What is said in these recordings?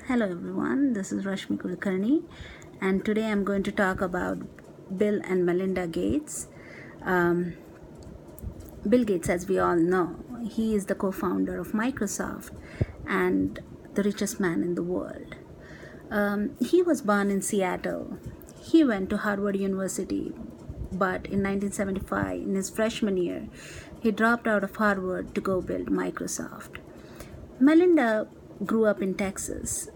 Hello everyone, this is Rashmi Kulkarni, and today I'm going to talk about Bill and Melinda Gates. Bill Gates, as we all know, he is the co-founder of Microsoft and the richest man in the world. He was born in Seattle. He went to Harvard University, but in 1975, in his freshman year, he dropped out of Harvard to go build Microsoft. Melinda grew up in Texas.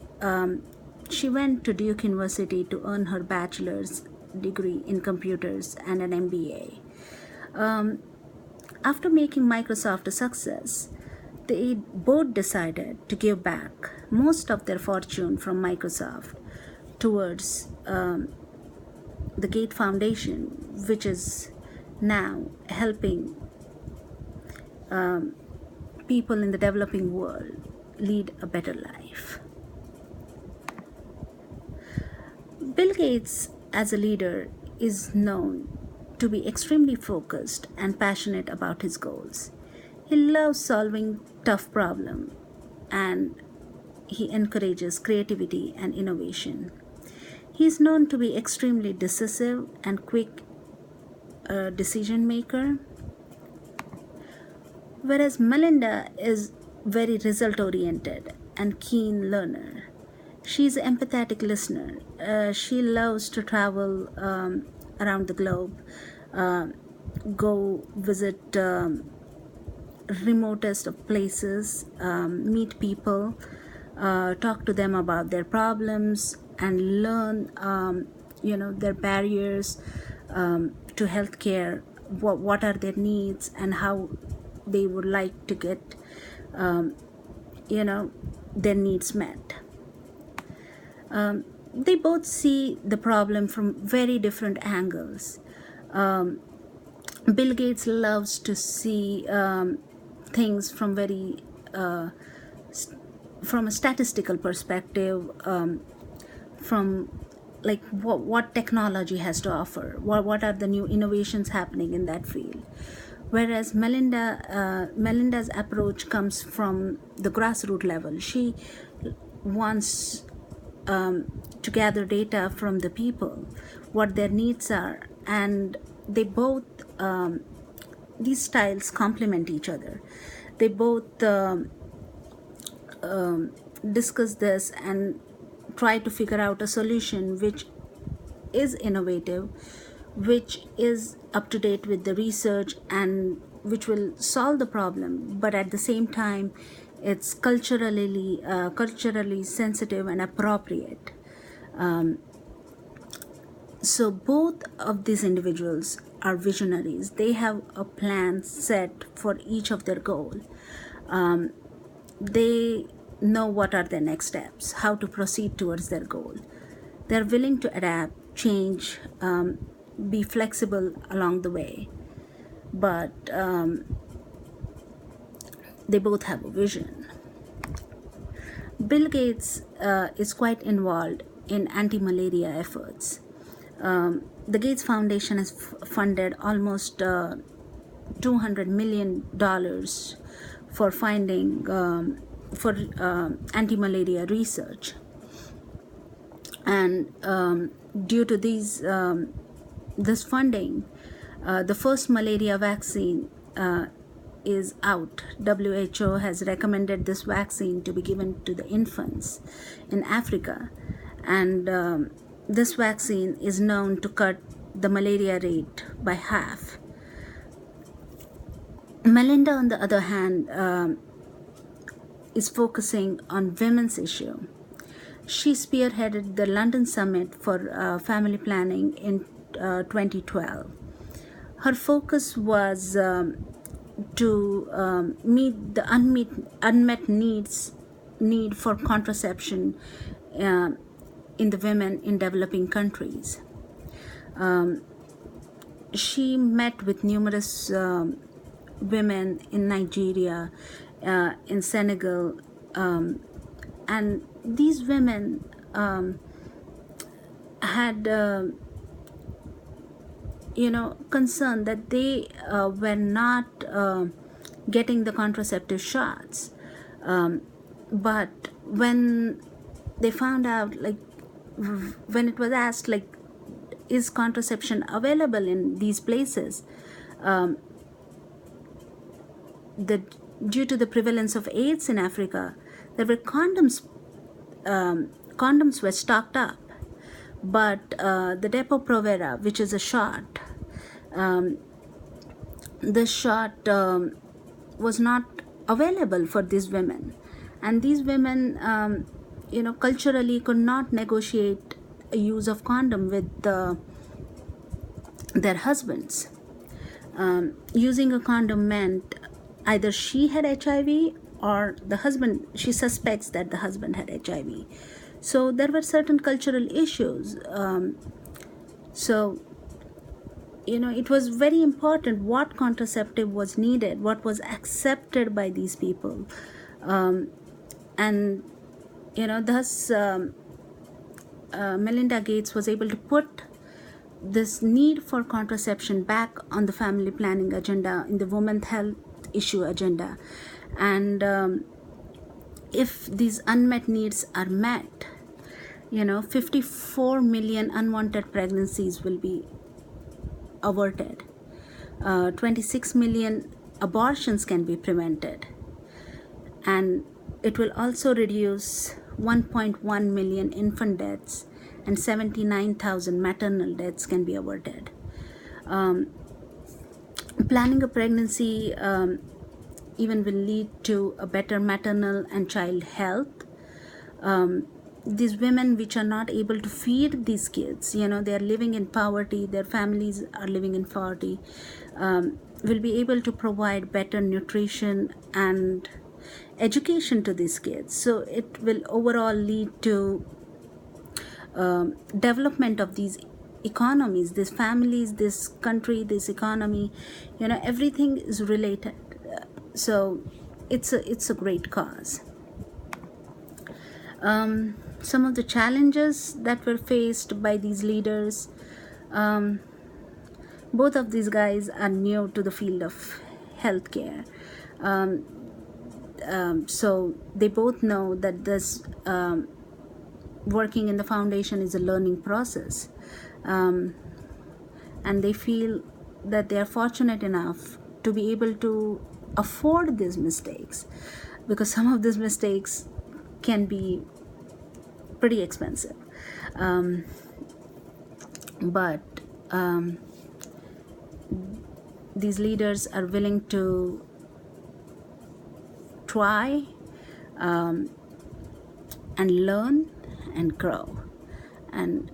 She went to Duke University to earn her bachelor's degree in computers and an MBA. After making Microsoft a success, they both decided to give back most of their fortune from Microsoft towards the Gates Foundation, which is now helping people in the developing world lead a better life. Bill Gates, as a leader, is known to be extremely focused and passionate about his goals. He loves solving tough problems and he encourages creativity and innovation. He is known to be extremely decisive and quick decision maker, whereas Melinda is very result oriented and keen learner. She's an empathetic listener. She loves to travel around the globe, go visit remotest of places, meet people, talk to them about their problems, and learn their barriers to healthcare, what are their needs and how they would like to get their needs met. They both see the problem from very different angles. Bill Gates loves to see things from from a statistical perspective, from like what technology has to offer, what are the new innovations happening in that field. Whereas Melinda's approach comes from the grassroots level. She wants to gather data from the people, what their needs are, and they both, these styles complement each other. They both discuss this and try to figure out a solution which is innovative, which is up to date with the research, and which will solve the problem, but at the same time it's culturally sensitive and appropriate. So both of these individuals are visionaries. They have a plan set for each of their goals. They know what are their next steps, how to proceed towards their goal. They're willing to adapt, change, be flexible along the way, but they both have a vision. Bill Gates is quite involved in anti-malaria efforts. The Gates Foundation has funded almost $200 million for finding anti-malaria research, and due to this funding, the first malaria vaccine is out. WHO has recommended this vaccine to be given to the infants in Africa, and this vaccine is known to cut the malaria rate by half. Melinda, on the other hand, is focusing on women's issue. She spearheaded the London Summit for Family Planning in 2012. Her focus was to meet the unmet need for contraception in the women in developing countries. She met with numerous women in Nigeria, in Senegal, and these women had concern that they were not getting the contraceptive shots, but when they found out, like, when it was asked, like, is contraception available in these places, um, the due to the prevalence of AIDS in Africa, there were condoms were stocked up, but the Depo-Provera, which is a shot, um, the shot was not available for these women, and these women, culturally could not negotiate a use of condom with their husbands. Using a condom meant either she had HIV or the husband, she suspects that the husband had HIV. So there were certain cultural issues. So it was very important what contraceptive was needed, what was accepted by these people. And thus Melinda Gates was able to put this need for contraception back on the family planning agenda, in the women's health issue agenda. And if these unmet needs are met, 54 million unwanted pregnancies will be averted. 26 million abortions can be prevented. And it will also reduce 1.1 million infant deaths, and 79,000 maternal deaths can be averted. Planning a pregnancy even will lead to a better maternal and child health. These women which are not able to feed these kids, they are living in poverty, their families are living in poverty, will be able to provide better nutrition and education to these kids. So it will overall lead to development of these economies, these families, this country, this economy. Everything is related. So it's a great cause. Some of the challenges that were faced by these leaders, both of these guys are new to the field of healthcare. So they both know that this working in the foundation is a learning process. And they feel that they are fortunate enough to be able to afford these mistakes, because some of these mistakes can be pretty expensive. But these leaders are willing to try and learn and grow. And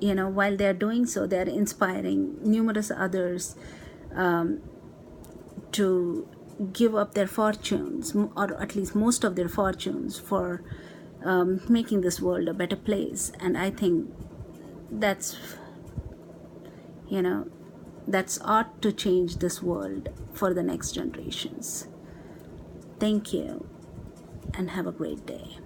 while they're doing so, they're inspiring numerous others to give up their fortunes, or at least most of their fortunes, for making this world a better place. And I think that's ought to change this world for the next generations. Thank you, and have a great day.